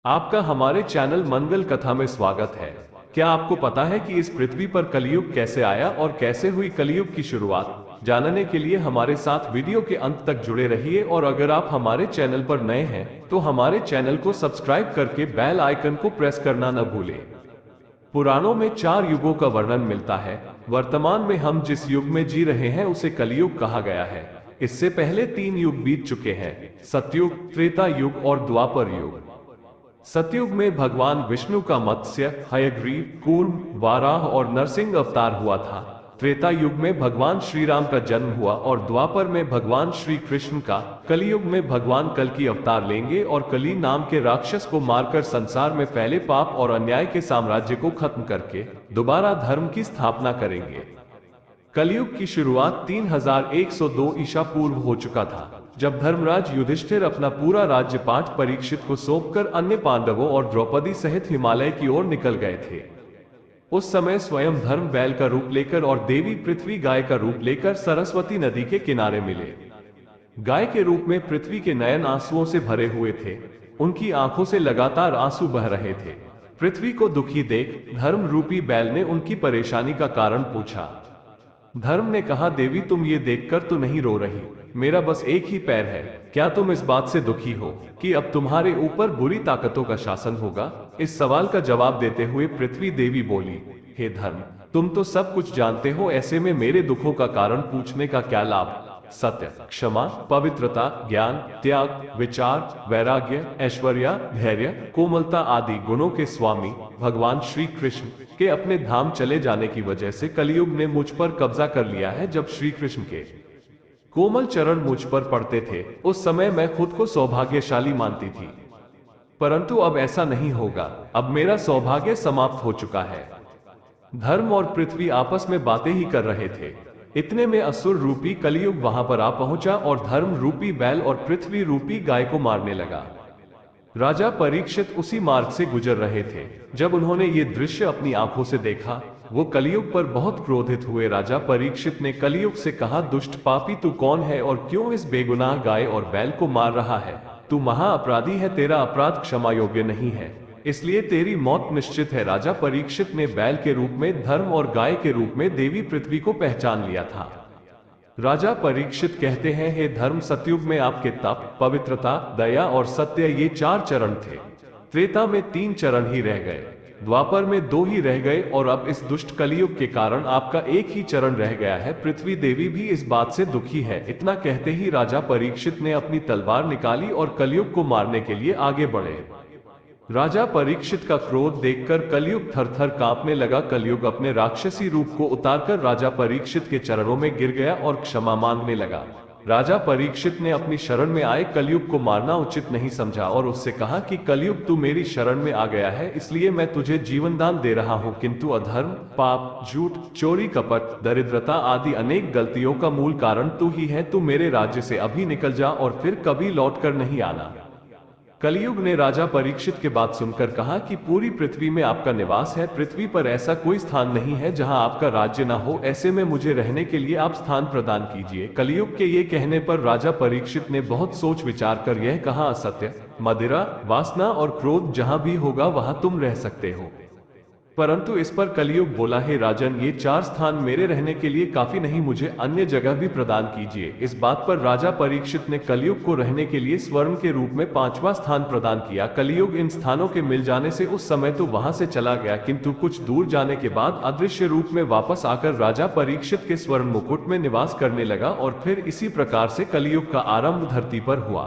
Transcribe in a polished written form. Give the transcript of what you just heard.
आपका हमारे चैनल मंगल कथा में स्वागत है। क्या आपको पता है कि इस पृथ्वी पर कलयुग कैसे आया और कैसे हुई कलयुग की शुरुआत? जानने के लिए हमारे साथ वीडियो के अंत तक जुड़े रहिए और अगर आप हमारे चैनल पर नए हैं तो हमारे चैनल को सब्सक्राइब करके बेल आइकन को प्रेस करना न भूलें। पुराणों में 4 युगों का वर्णन मिलता है। वर्तमान में हम जिस युग में जी रहे हैं उसे कलयुग कहा गया है। इससे पहले 3 युग बीत चुके हैं, सतयुग, त्रेता युग और द्वापर युग। सतयुग में भगवान विष्णु का मत्स्य, हयग्रीव, कूर्म, वाराह और नरसिंह अवतार हुआ था। त्रेता युग में भगवान श्री राम का जन्म हुआ और द्वापर में भगवान श्री कृष्ण का। कलयुग में भगवान कल की अवतार लेंगे और कली नाम के राक्षस को मारकर संसार में फैले पाप और अन्याय के साम्राज्य को खत्म करके दोबारा धर्म की स्थापना करेंगे। कलयुग की शुरुआत 3102 ईसा पूर्व हो चुका था, जब धर्मराज युधिष्ठिर अपना पूरा राज्य पाठ परीक्षित को सौंपकर अन्य पांडवों और द्रौपदी सहित हिमालय की ओर निकल गए थे। उस समय स्वयं धर्म बैल का रूप लेकर और देवी पृथ्वी गाय का रूप लेकर सरस्वती नदी के किनारे मिले। गाय के रूप में पृथ्वी के नयन आंसुओं से भरे हुए थे। उनकी आंखों से लगातार आंसू बह रहे थे। पृथ्वी को दुखी देख धर्म रूपी बैल ने उनकी परेशानी का कारण पूछा। धर्म ने कहा, देवी तुम ये देखकर तो नहीं रो रही, मेरा बस एक ही पैर है। क्या तुम इस बात से दुखी हो कि अब तुम्हारे ऊपर बुरी ताकतों का शासन होगा? इस सवाल का जवाब देते हुए पृथ्वी देवी बोली, हे धर्म, तुम तो सब कुछ जानते हो, ऐसे में मेरे दुखों का कारण पूछने का क्या लाभ? सत्य, क्षमा, पवित्रता, ज्ञान, त्याग, विचार, वैराग्य, ऐश्वर्य, धैर्य, कोमलता आदि गुणों के स्वामी भगवान श्री कृष्ण के अपने धाम चले जाने की वजह से कलयुग ने मुझ पर कब्जा कर लिया है। जब श्री कृष्ण के कोमल चरण मुझ पर पड़ते थे उस समय मैं खुद को सौभाग्यशाली मानती थी, परंतु अब ऐसा नहीं होगा। अब मेरा सौभाग्य समाप्त हो चुका है। धर्म और पृथ्वी आपस में बातें ही कर रहे थे। इतने में असुर रूपी कलयुग वहां पर आ पहुंचा और धर्म रूपी बैल और पृथ्वी रूपी गाय को मारने लगा। राजा परीक्षित उसी मार्ग से गुजर रहे थे। जब उन्होंने ये दृश्य अपनी आंखों से देखा, वो कलयुग पर बहुत क्रोधित हुए। राजा परीक्षित ने कलयुग से कहा, दुष्ट पापी तू कौन है और क्यों इस बेगुनाह गाय और बैल को मार रहा है? तू महा अपराधी है, तेरा अपराध क्षमा योग्य नहीं है, इसलिए तेरी मौत निश्चित है। राजा परीक्षित ने बैल के रूप में धर्म और गाय के रूप में देवी पृथ्वी को पहचान लिया था। राजा परीक्षित कहते हैं, हे धर्म, सतयुग में आपके तप, पवित्रता, दया और सत्य ये 4 चरण थे। त्रेता में 3 चरण ही रह गए, द्वापर में 2 ही रह गए और अब इस दुष्ट कलयुग के कारण आपका एक ही चरण रह गया है। पृथ्वी देवी भी इस बात से दुखी है। इतना कहते ही राजा परीक्षित ने अपनी तलवार निकाली और कलयुग को मारने के लिए आगे बढ़े। राजा परीक्षित का क्रोध देखकर कलयुग थर-थर कांपने लगा। कलयुग अपने राक्षसी रूप को उतारकर राजा परीक्षित के चरणों में गिर गया और क्षमा मांगने लगा। राजा परीक्षित ने अपनी शरण में आए कलयुग को मारना उचित नहीं समझा और उससे कहा कि कलयुग तू मेरी शरण में आ गया है, इसलिए मैं तुझे जीवन दान दे रहा हूं, किंतु अधर्म, पाप, झूठ, चोरी, कपट, दरिद्रता आदि अनेक गलतियों का मूल कारण तू ही है। तू मेरे राज्य से अभी निकल जा और फिर कभी लौटकर नहीं आना। कलयुग ने राजा परीक्षित के बात सुनकर कहा कि पूरी पृथ्वी में आपका निवास है, पृथ्वी पर ऐसा कोई स्थान नहीं है जहां आपका राज्य ना हो, ऐसे में मुझे रहने के लिए आप स्थान प्रदान कीजिए। कलयुग के ये कहने पर राजा परीक्षित ने बहुत सोच विचार कर यह कहा, असत्य, मदिरा, वासना और क्रोध जहां भी होगा वहां तुम रह सकते हो। परंतु इस पर कलयुग बोला, हे राजन, ये 4 स्थान मेरे रहने के लिए काफी नहीं, मुझे अन्य जगह भी प्रदान कीजिए। इस बात पर राजा परीक्षित ने कलयुग को रहने के लिए स्वर्ण के रूप में 5वां स्थान प्रदान किया। कलयुग इन स्थानों के मिल जाने से उस समय तो वहां से चला गया, किंतु कुछ दूर जाने के बाद अदृश्य रूप में वापस आकर राजा परीक्षित के स्वर्ण मुकुट में निवास करने लगा और फिर इसी प्रकार से कलयुग का आरंभ धरती पर हुआ।